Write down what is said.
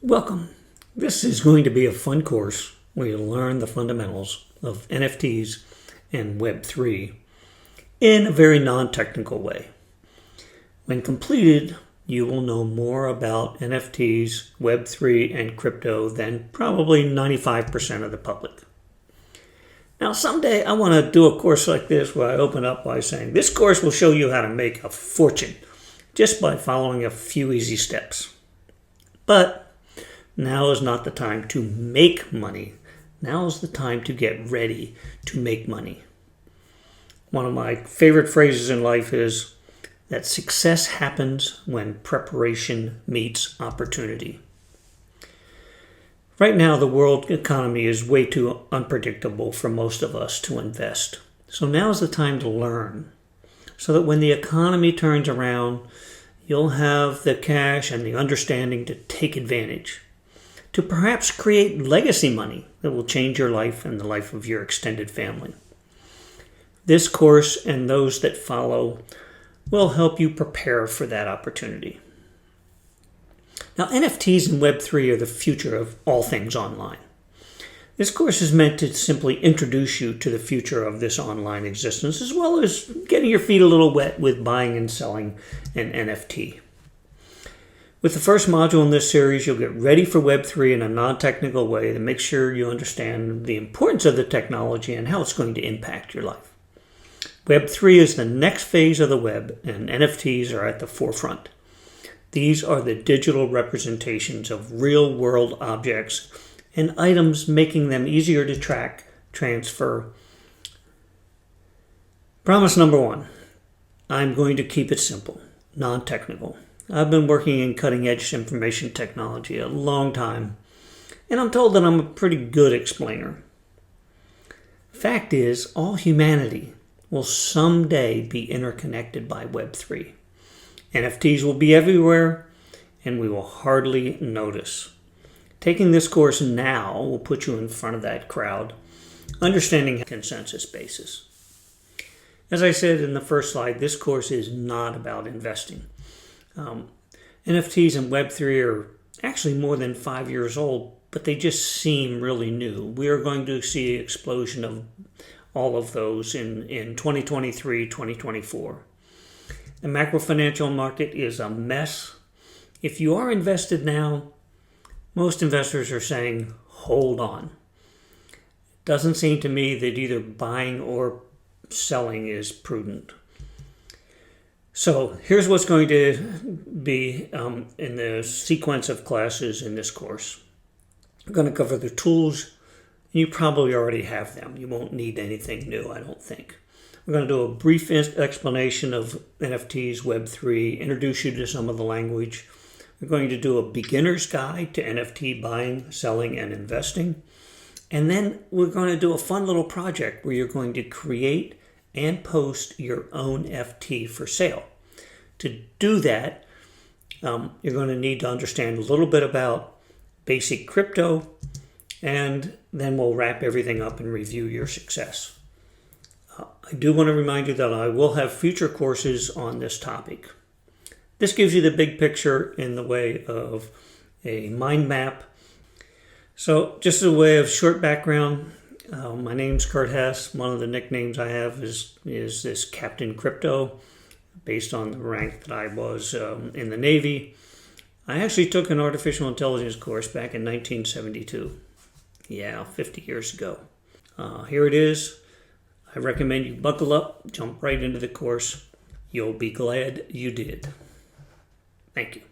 Welcome. This is going to be a fun course where you'll learn the fundamentals of NFTs and Web3 in a very non-technical way. When completed, you will know more about NFTs, Web3, and crypto than probably 95% of the public. Now, someday I want to do a course like this where I open up by saying, this course will show you how to make a fortune just by following a few easy steps. But now is not the time to make money. Now is the time to get ready to make money. One of my favorite phrases in life is that success happens when preparation meets opportunity. Right now, the world economy is way too unpredictable for most of us to invest. So now is the time to learn, so that when the economy turns around, you'll have the cash and the understanding to take advantage, to perhaps create legacy money that will change your life and the life of your extended family. This course and those that follow will help you prepare for that opportunity. Now, NFTs and Web3 are the future of all things online. This course is meant to simply introduce you to the future of this online existence, as well as getting your feet a little wet with buying and selling an NFT. With the first module in this series, you'll get ready for Web3 in a non-technical way to make sure you understand the importance of the technology and how it's going to impact your life. Web3 is the next phase of the web, and NFTs are at the forefront. These are the digital representations of real-world objects and items, making them easier to track, transfer. Promise number one, I'm going to keep it simple, non-technical. I've been working in cutting-edge information technology a long time, and I'm told that I'm a pretty good explainer. Fact is, all humanity will someday be interconnected by Web3. NFTs will be everywhere, and we will hardly notice. Taking this course now will put you in front of that crowd, understanding a consensus basis. As I said in the first slide, this course is not about investing. NFTs and Web3 are actually more than 5 years old, but they just seem really new. We are going to see an explosion of all of those in 2023, 2024. The macro financial market is a mess. If you are invested now, most investors are saying, hold on. It doesn't seem to me that either buying or selling is prudent. So here's what's going to be in the sequence of classes in this course. I'm going to cover the tools. You probably already have them. You won't need anything new, I don't think. We're going to do a brief explanation of NFTs, Web3, introduce you to some of the language. We're going to do a beginner's guide to NFT buying, selling, and investing. And then we're going to do a fun little project where you're going to create and post your own NFT for sale. To do that, you're going to need to understand a little bit about basic crypto, and then we'll wrap everything up and review your success. I do want to remind you that I will have future courses on this topic. This gives you the big picture in the way of a mind map. So just a way of short background, my name's Kurt Hess. One of the nicknames I have is this Captain Crypto, based on the rank that I was in the Navy. I actually took an artificial intelligence course back in 1972. Yeah, 50 years ago. Here it is. I recommend you buckle up, jump right into the course. You'll be glad you did. Thank you.